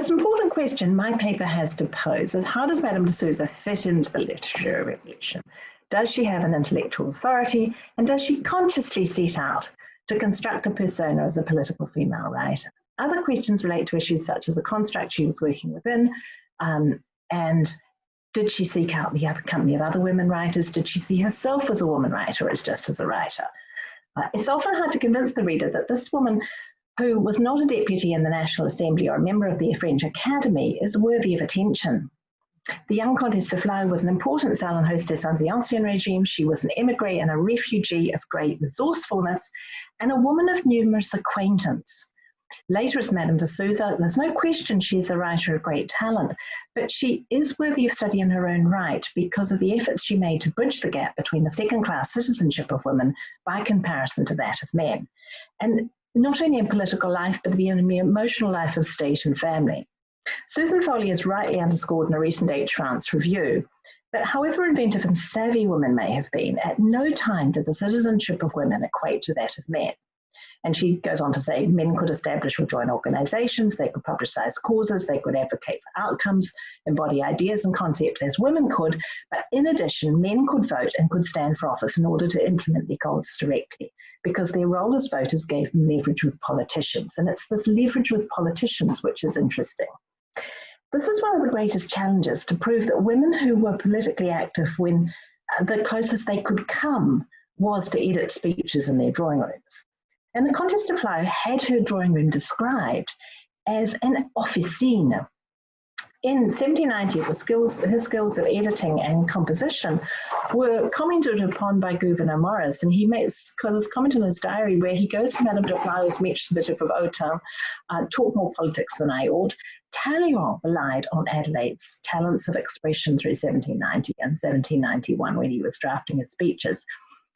most important question my paper has to pose is, how does Madame de Souza fit into the literary revolution? Does she have an intellectual authority, and does she consciously set out to construct a persona as a political female writer? Other questions relate to issues such as the construct she was working within, and did she seek out the other company of other women writers? Did she see herself as a woman writer or as just as a writer? It's often hard to convince the reader that this woman, who was not a deputy in the National Assembly or a member of the French Academy, is worthy of attention. The young Comtesse de Flahaut was an important Salon hostess under the Ancien regime. She was an émigrée and a refugee of great resourcefulness, and a woman of numerous acquaintance. Later as Madame de Souza, there's no question she's a writer of great talent, but she is worthy of study in her own right because of the efforts she made to bridge the gap between the second-class citizenship of women by comparison to that of men, and not only in political life, but in the emotional life of state and family. Susan Foley has rightly underscored in a recent H. France review that however inventive and savvy women may have been, at no time did the citizenship of women equate to that of men. And she goes on to say, men could establish or join organizations, they could publicize causes, they could advocate for outcomes, embody ideas and concepts as women could, but in addition, men could vote and could stand for office in order to implement their goals directly, because their role as voters gave them leverage with politicians. And it's this leverage with politicians which is interesting. This is one of the greatest challenges, to prove that women who were politically active when the closest they could come was to edit speeches in their drawing rooms. And the Comtesse de Flahaut had her drawing room described as an officine. In 1790, her skills of editing and composition were commented upon by Gouverneur Morris, and he makes this comment in his diary where he goes to Madame de Flahaut's Mèche the Bishop of Autun, taught more politics than I ought. Talleyrand relied on Adelaide's talents of expression through 1790 and 1791 when he was drafting his speeches.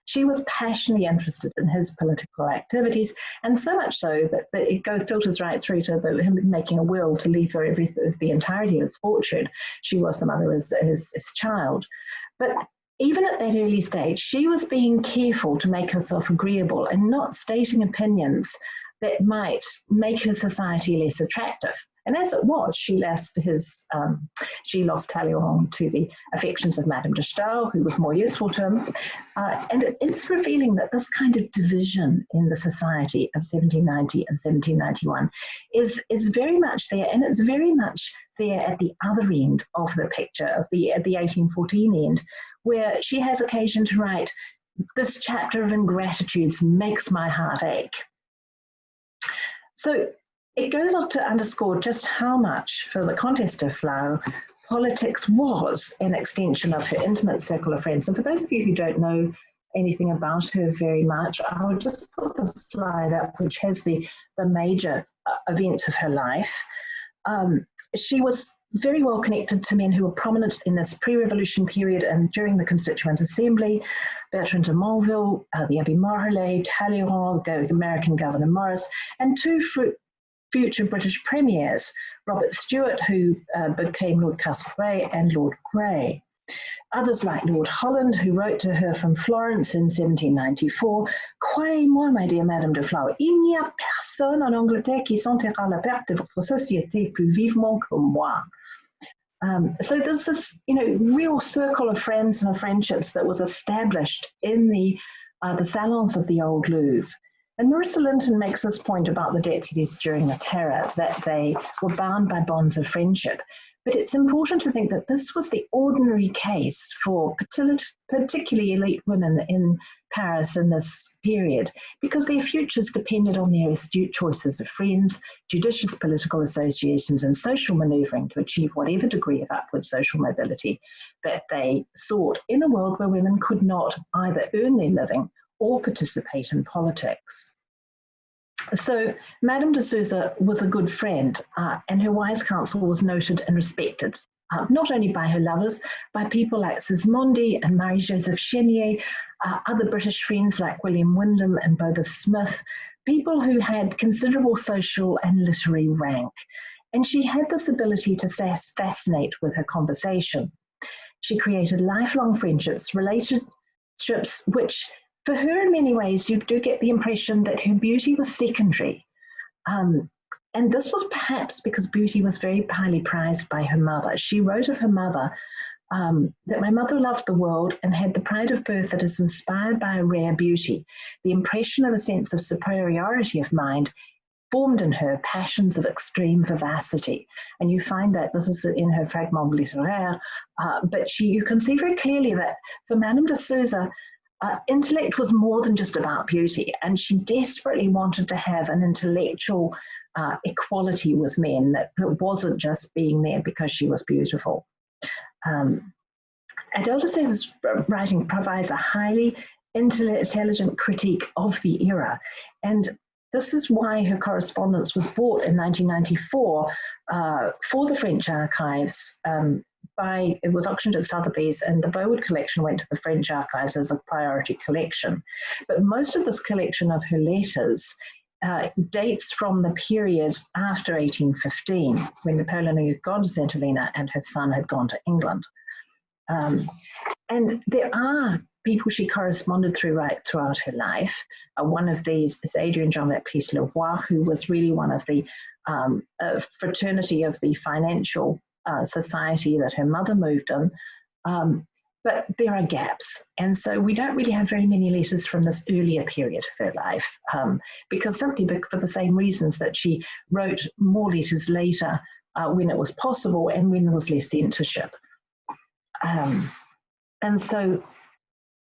She was passionately interested in his political activities, and so much so that it filters right through to him making a will to leave her the entirety of his fortune. She was the mother of his child. But even at that early stage, she was being careful to make herself agreeable and not stating opinions that might make her society less attractive. And as it was, she lost Talleyrand to the affections of Madame de Staël, who was more useful to him. And it is revealing that this kind of division in the society of 1790 and 1791 is very much there, and it's very much there at the other end of the picture, at the 1814 end, where she has occasion to write, "This chapter of ingratitudes makes my heart ache." So it goes on to underscore just how much, for the Comtesse de Flahaut, politics was an extension of her intimate circle of friends. And for those of you who don't know anything about her very much, I will just put the slide up, which has the major events of her life. She was very well connected to men who were prominent in this pre-revolution period and during the Constituent Assembly: Bertrand de Monville, the Abbé Morellet, Talleyrand, the American Governor Morris, and two future British premiers, Robert Stewart, who became Lord Castlereagh, and Lord Grey. Others like Lord Holland, who wrote to her from Florence in 1794, "Croyez-moi, my dear Madame de Flahaut, il n'y a personne en Angleterre qui sentira la perte de votre société plus vivement que moi." So there's this, real circle of friends and of friendships that was established in the salons of the Old Louvre. And Marissa Linton makes this point about the deputies during the Terror, that they were bound by bonds of friendship. But it's important to think that this was the ordinary case for particularly elite women in Paris in this period, because their futures depended on their astute choices of friends, judicious political associations, and social manoeuvring to achieve whatever degree of upward social mobility that they sought in a world where women could not either earn their living or participate in politics. So Madame de Souza was a good friend, and her wise counsel was noted and respected, not only by her lovers, by people like Sismondi and Marie-Joseph Chénier, other British friends like William Wyndham and Bobus Smith, people who had considerable social and literary rank. And she had this ability to fascinate with her conversation. She created lifelong friendships, relationships which, for her in many ways, you do get the impression that her beauty was secondary. And this was perhaps because beauty was very highly prized by her mother. She wrote of her mother that my mother loved the world and had the pride of birth that is inspired by a rare beauty. The impression of a sense of superiority of mind formed in her passions of extreme vivacity. And you find that this is in her Fragment littéraire, but you can see very clearly that for Madame de Souza, intellect was more than just about beauty, and she desperately wanted to have an intellectual equality with men, that it wasn't just being there because she was beautiful. Adele de Souza's writing provides a highly intelligent critique of the era, and this is why her correspondence was bought in 1994 for the French archives. It was auctioned at Sotheby's, and the Beauwood collection went to the French archives as a priority collection. But most of this collection of her letters dates from the period after 1815, when Napoleon had gone to St. Helena and her son had gone to England. And there are people she corresponded throughout her life. One of these is Adrien Jean-Baptiste Leroy, who was really one of the fraternity of the financial society that her mother moved in. But there are gaps. And so we don't really have very many letters from this earlier period of her life, because simply for the same reasons that she wrote more letters later when it was possible and when there was less censorship. And so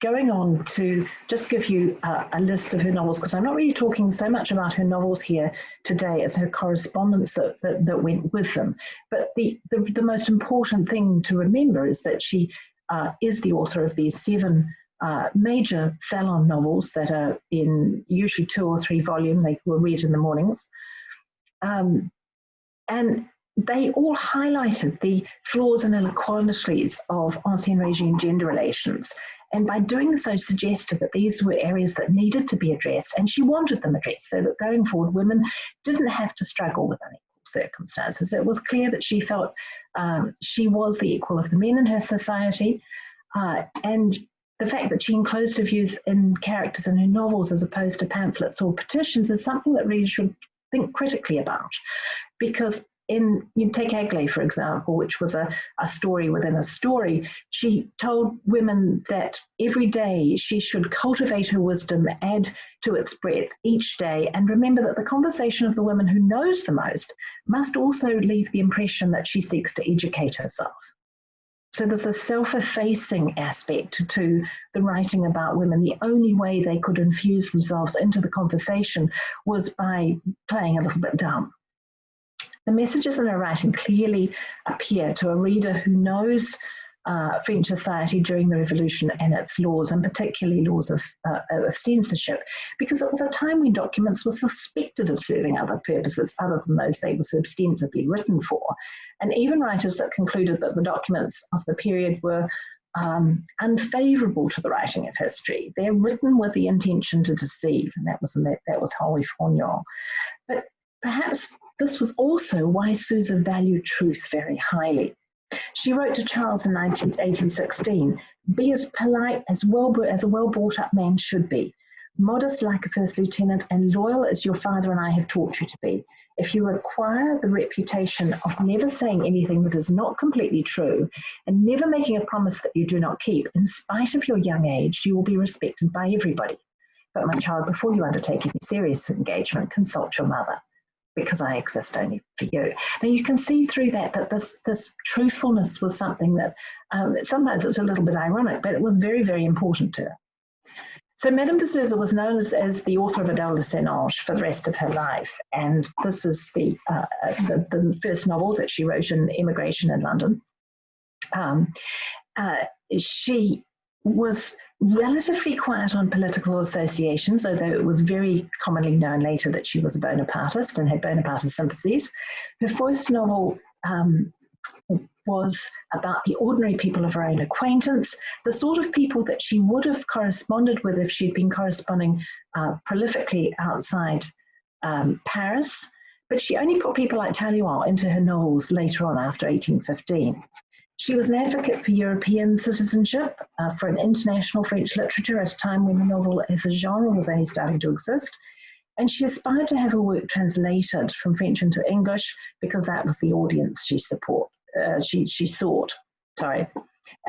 going on to just give you a list of her novels, because I'm not really talking so much about her novels here today as her correspondence that went with them. But the most important thing to remember is that she is the author of these 7 major Salon novels that are in usually 2 or 3 volumes. They were read in the mornings. And they all highlighted the flaws and inequalities of ancien regime gender relations. And by doing so, suggested that these were areas that needed to be addressed, and she wanted them addressed so that going forward, women didn't have to struggle with unequal circumstances. It was clear that she felt she was the equal of the men in her society, and the fact that she enclosed her views in characters in her novels as opposed to pamphlets or petitions is something that readers should think critically about, because you take Aglaé, for example, which was a story within a story. She told women that every day she should cultivate her wisdom, add to its breadth each day, and remember that the conversation of the woman who knows the most must also leave the impression that she seeks to educate herself. So there's a self-effacing aspect to the writing about women. The only way they could infuse themselves into the conversation was by playing a little bit dumb. The messages in her writing clearly appear to a reader who knows French society during the Revolution and its laws, and particularly laws of censorship, because it was a time when documents were suspected of serving other purposes other than those they were ostensibly written for. And even writers that concluded that the documents of the period were unfavourable to the writing of history. They're written with the intention to deceive, and that was Henri Frognon. But perhaps this was also why Souza valued truth very highly. She wrote to Charles in 1816, "Be as polite as a well-brought-up man should be, modest like a first lieutenant, and loyal as your father and I have taught you to be. If you acquire the reputation of never saying anything that is not completely true, and never making a promise that you do not keep, in spite of your young age, you will be respected by everybody. But my child, before you undertake any serious engagement, consult your mother, because I exist only for you." Now you can see through that this truthfulness was something that sometimes it's a little bit ironic, but it was very, very important to her. So Madame de Souza was known as the author of Adele de Senange for the rest of her life, and this is the first novel that she wrote in emigration in London. She was relatively quiet on political associations, although it was very commonly known later that she was a Bonapartist and had Bonapartist sympathies. Her first novel was about the ordinary people of her own acquaintance, the sort of people that she would have corresponded with if she'd been corresponding prolifically outside Paris. But she only put people like Talleyrand into her novels later on, after 1815. She was an advocate for European citizenship, for an international French literature at a time when the novel as a genre was only starting to exist. And she aspired to have her work translated from French into English because that was the audience she sought. Adèle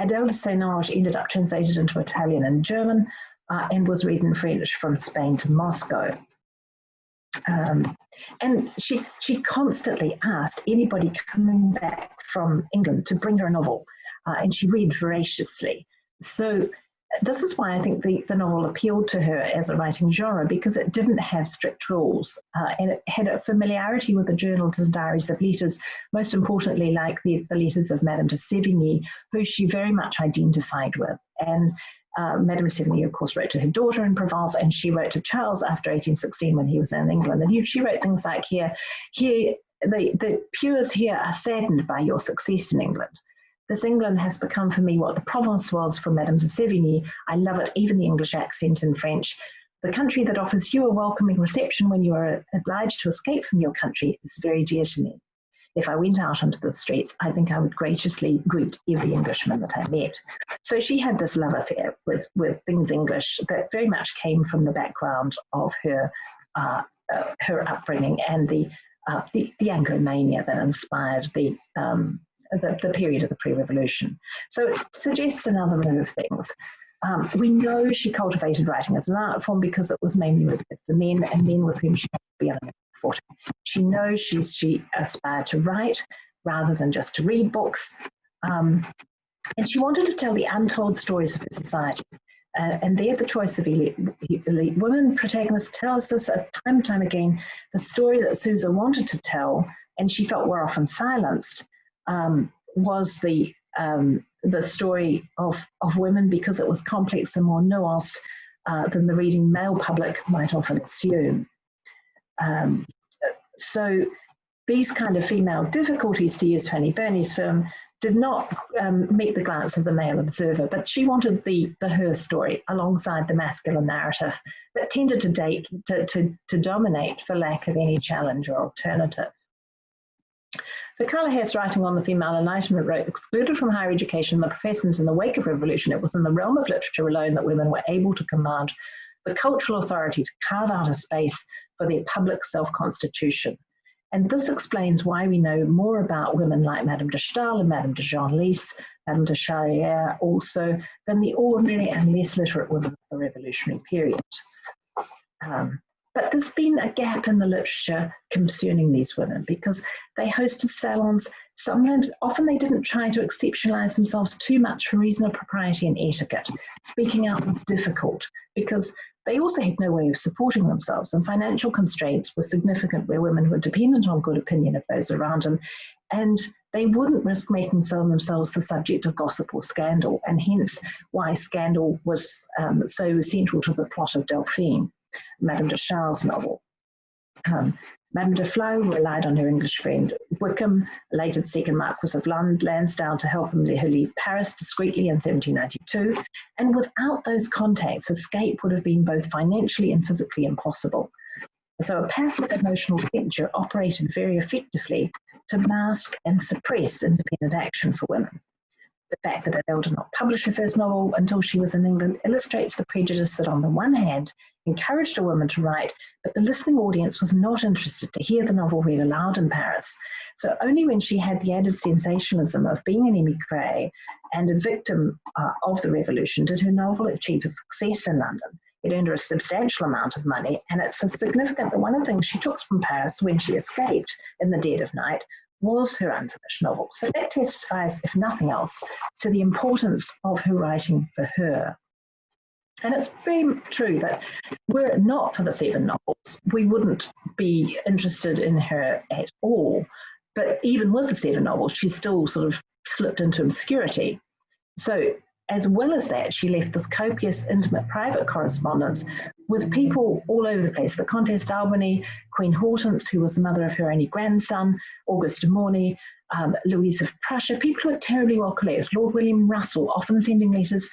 de Sénange ended up translated into Italian and German and was read in French from Spain to Moscow. And she constantly asked anybody coming back from England to bring her a novel, and she read voraciously. So this is why I think the novel appealed to her as a writing genre, because it didn't have strict rules, and it had a familiarity with the journals and diaries of letters, most importantly like the letters of Madame de Sévigné, who she very much identified with. And Madame de Sévigné, of course, wrote to her daughter in Provence, and she wrote to Charles after 1816 when he was in England. And she wrote things like, the Pures here are saddened by your success in England. This England has become for me what the Provence was for Madame de Sévigné. I love it, even the English accent in French. The country that offers you a welcoming reception when you are obliged to escape from your country is very dear to me. If I went out onto the streets, I think I would graciously greet every Englishman that I met. So she had this love affair with things English that very much came from the background of her upbringing and the Anglomania that inspired the period of the pre-revolution. So it suggests another row of things. We know she cultivated writing as an art form because it was mainly reserved for men and men with whom she had to be on a footing. She knows she aspired to write rather than just to read books. And she wanted to tell the untold stories of her society. And there the choice of elite women protagonists tells us time and time again the story that Souza wanted to tell, and she felt were often silenced, was the story of women, because it was complex and more nuanced than the reading male public might often assume. So these kind of female difficulties, to use Fanny Burney's film, did not meet the glance of the male observer, but she wanted the her story alongside the masculine narrative that tended to dominate for lack of any challenge or alternative. So Carla Hess, writing on the female enlightenment, wrote, excluded from higher education the professors in the wake of revolution, it was in the realm of literature alone that women were able to command the cultural authority to carve out a space for their public self-constitution. And this explains why we know more about women like Madame de Stael and Madame de Genlis, Madame de Charrière also, than the ordinary and less literate women of the revolutionary period. But there's been a gap in the literature concerning these women because they hosted salons. Often they didn't try to exceptionalize themselves too much for reason of propriety and etiquette. Speaking out was difficult because they also had no way of supporting themselves, and financial constraints were significant where women were dependent on good opinion of those around them, and they wouldn't risk making themselves the subject of gossip or scandal, and hence why scandal was so central to the plot of Delphine, Madame de Stael's novel. Madame de Flahaut relied on her English friend Wickham, later the second Marquis of Lansdowne, to help her leave Paris discreetly in 1792, and without those contacts, escape would have been both financially and physically impossible. So a passive emotional picture operated very effectively to mask and suppress independent action for women. The fact that Adèle did not publish her first novel until she was in England illustrates the prejudice that on the one hand encouraged a woman to write, but the listening audience was not interested to hear the novel read aloud in Paris. So only when she had the added sensationalism of being an émigrée and a victim of the revolution did her novel achieve a success in London. It earned her a substantial amount of money, and it's significant that one of the things she took from Paris when she escaped in the dead of night was her unfinished novel. So that testifies, if nothing else, to the importance of her writing for her. And it's very true that were it not for the 7 novels, we wouldn't be interested in her at all. But even with the 7 novels, she still sort of slipped into obscurity. So as well as that, she left this copious, intimate, private correspondence with people all over the place. The Comtesse d'Albany, Queen Hortense, who was the mother of her only grandson, Auguste de Morny, Louise of Prussia, people who are terribly well collected. Lord William Russell, often sending letters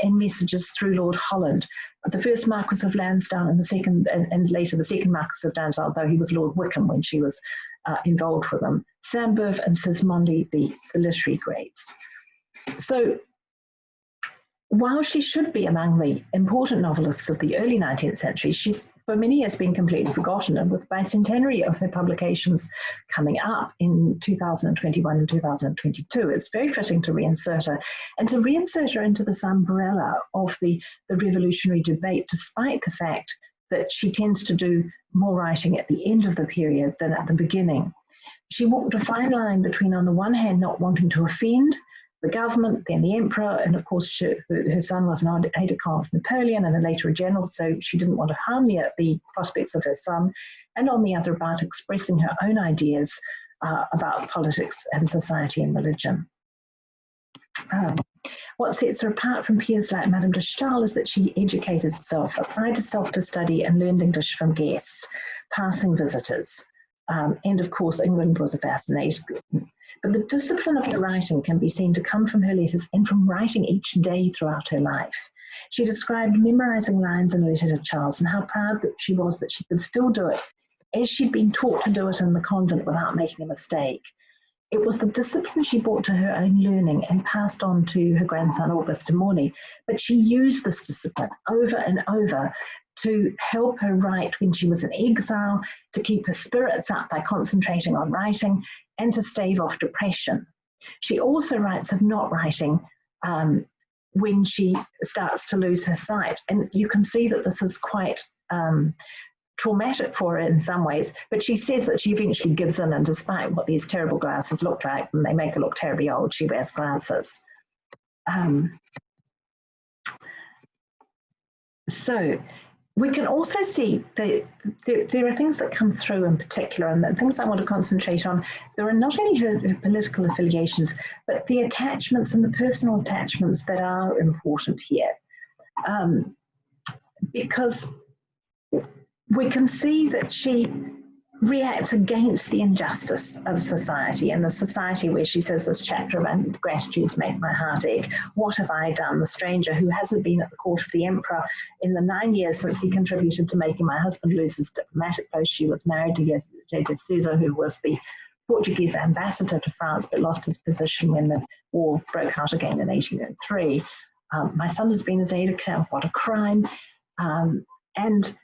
and messages through Lord Holland. The first Marquis of Lansdowne and the second, and later the second Marquis of Lansdowne, though he was Lord Wickham when she was involved with them. Sainte-Beuve and Sismondi, the literary greats. So while she should be among the important novelists of the early 19th century, she's for many years been completely forgotten, and with the bicentenary of her publications coming up in 2021 and 2022, it's very fitting to reinsert her, and to reinsert her into this umbrella of the revolutionary debate, despite the fact that she tends to do more writing at the end of the period than at the beginning. She walked a fine line between, on the one hand, not wanting to offend the government, then the emperor, and of course her son was an aide-de-camp of Napoleon and later a general, so she didn't want to harm the prospects of her son, and on the other about expressing her own ideas about politics and society and religion. What sets her apart from peers like Madame de Souza is that she educated herself, applied herself to study and learned English from guests, passing visitors, and of course England was a fascinating. But the discipline of her writing can be seen to come from her letters and from writing each day throughout her life. She described memorizing lines in a letter to Charles and how proud that she was that she could still do it as she'd been taught to do it in the convent without making a mistake. It was the discipline she brought to her own learning and passed on to her grandson Auguste de Morny, but she used this discipline over and over to help her write when she was in exile, to keep her spirits up by concentrating on writing, and to stave off depression. She also writes of not writing when she starts to lose her sight. And you can see that this is quite traumatic for her in some ways, but she says that she eventually gives in, and despite what these terrible glasses look like, and they make her look terribly old, she wears glasses. So we can also see that there are things that come through in particular, and the things I want to concentrate on. There are not only her political affiliations, but the attachments and the personal attachments that are important here. Because we can see that she reacts against the injustice of society, and the society where she says this chapter about gratitudes make my heart ache. What have I done? The stranger who hasn't been at the court of the emperor in the 9 years since he contributed to making my husband lose his diplomatic post. She was married to Madame de Souza, who was the Portuguese ambassador to France, but lost his position when the war broke out again in 1803. My son has been his aide-de-camp. What a crime. And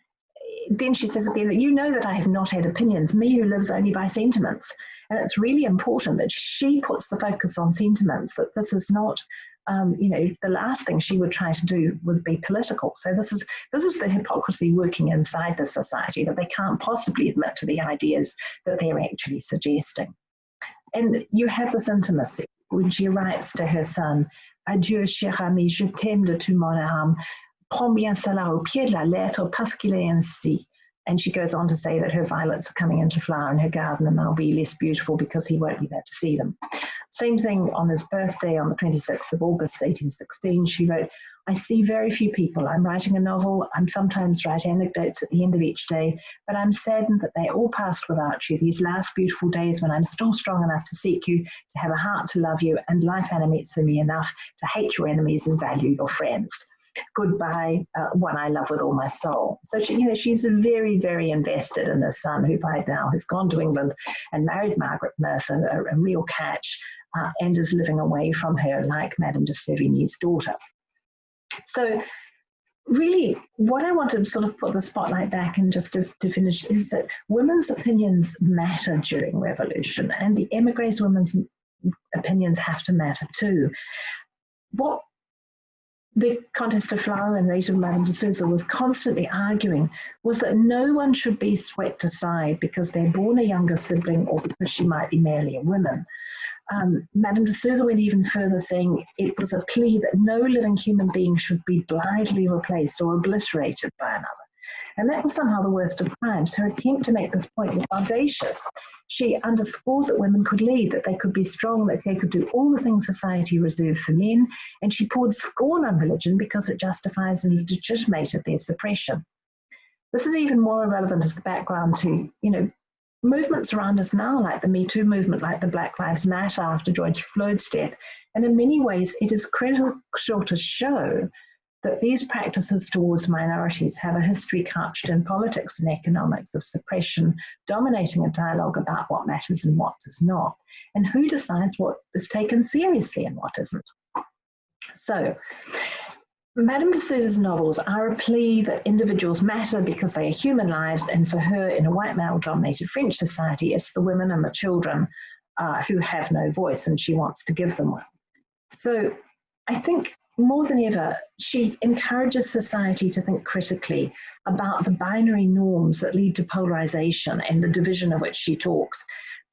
then she says at the end, you know that I have not had opinions, me who lives only by sentiments. And it's really important that she puts the focus on sentiments, that this is not, the last thing she would try to do would be political. So this is the hypocrisy working inside the society, that they can't possibly admit to the ideas that they're actually suggesting. And you have this intimacy when she writes to her son, adieu, cher ami, je t'aime de tout mon âme. Prends bien cela au pied de la lettre parce qu'il est ainsi. And she goes on to say that her violets are coming into flower in her garden and they'll be less beautiful because he won't be there to see them. Same thing on his birthday on the 26th of August, 1816, she wrote, I see very few people. I'm writing a novel. I'm sometimes write anecdotes at the end of each day, but I'm saddened that they all passed without you, these last beautiful days when I'm still strong enough to seek you, to have a heart to love you, and life animates in me enough to hate your enemies and value your friends. Goodbye, one I love with all my soul. So she's very, very invested in this son who by now has gone to England and married Margaret Mercer, a real catch, and is living away from her like Madame de Sévigné's daughter. So really, what I want to sort of put the spotlight back and just to finish is that women's opinions matter during revolution, and the émigrés women's opinions have to matter too. What the Comtesse de Flahaut and later Madame de Souza was constantly arguing was that no one should be swept aside because they're born a younger sibling or because she might be merely a woman. Madame de Souza went even further, saying it was a plea that no living human being should be blithely replaced or obliterated by another. And that was somehow the worst of crimes. Her attempt to make this point was audacious. She underscored that women could lead, that they could be strong, that they could do all the things society reserved for men, and she poured scorn on religion because it justifies and legitimated their suppression. This is even more relevant as the background to, movements around us now, like the Me Too movement, like the Black Lives Matter after George Floyd's death. And in many ways, it is critical to show that these practices towards minorities have a history couched in politics and economics of suppression, dominating a dialogue about what matters and what does not, and who decides what is taken seriously and what isn't. So Madame de Souza's novels are a plea that individuals matter because they are human lives, and for her, in a white male-dominated French society, it's the women and the children who have no voice, and she wants to give them one. So I think more than ever, she encourages society to think critically about the binary norms that lead to polarization and the division of which she talks.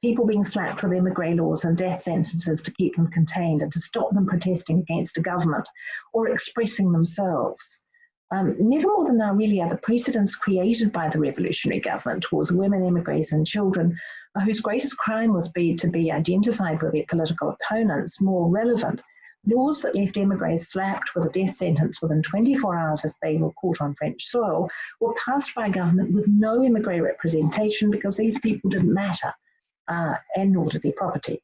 People being slapped with emigre laws and death sentences to keep them contained and to stop them protesting against a government or expressing themselves. Never more than now really are the precedents created by the revolutionary government towards women, emigres and children whose greatest crime was to be identified with their political opponents more relevant. Laws that left emigres slapped with a death sentence within 24 hours if they were caught on French soil were passed by a government with no emigre representation because these people didn't matter. And nor did their property.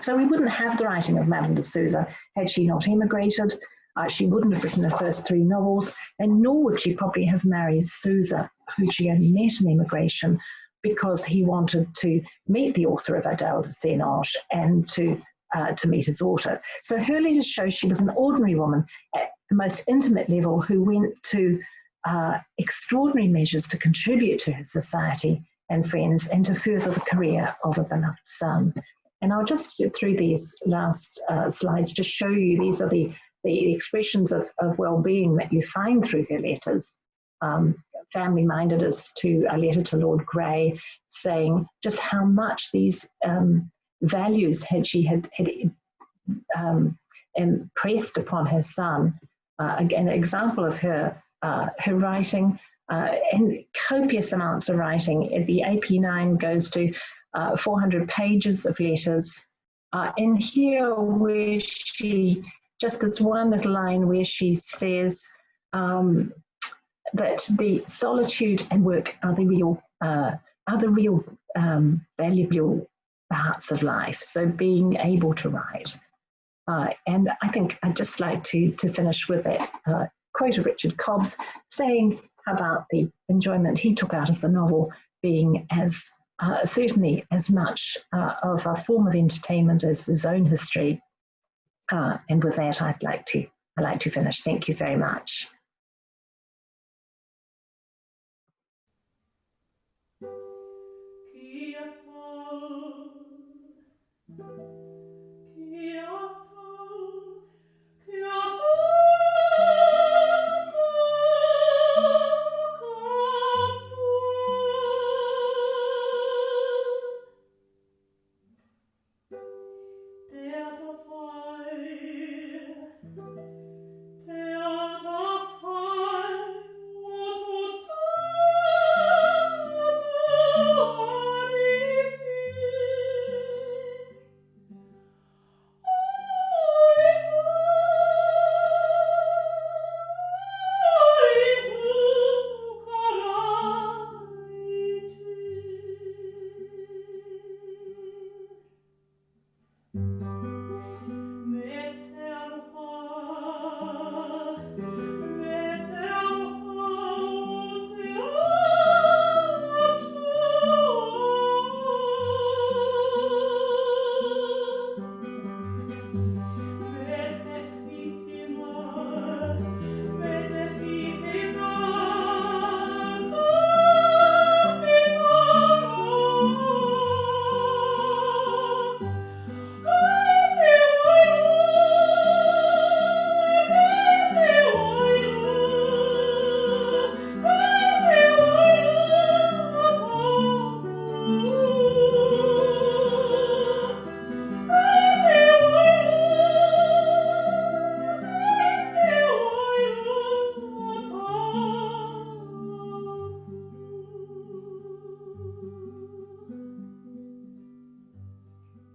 So we wouldn't have the writing of Madame de Souza had she not emigrated. She wouldn't have written her first 3 novels, and nor would she probably have married Souza, who she only met in emigration because he wanted to meet the author of Adele de Senage and to meet his daughter. So her letters show she was an ordinary woman at the most intimate level who went to extraordinary measures to contribute to her society and friends, and to further the career of a beloved son. And I'll just get through these last slides to show you these are the expressions of well-being that you find through her letters. Family-mindedness to a letter to Lord Grey, saying just how much these values she had impressed upon her son. Again, an example of her writing. And copious amounts of writing. The AP9 goes to 400 pages of letters. And here where she, just this one little line where she says that the solitude and work are the real valuable parts of life. So being able to write. And I think I'd just like to finish with that quote of Richard Cobb's saying about the enjoyment he took out of the novel being as certainly as much of a form of entertainment as his own history. And with that, I'd like to finish. Thank you very much.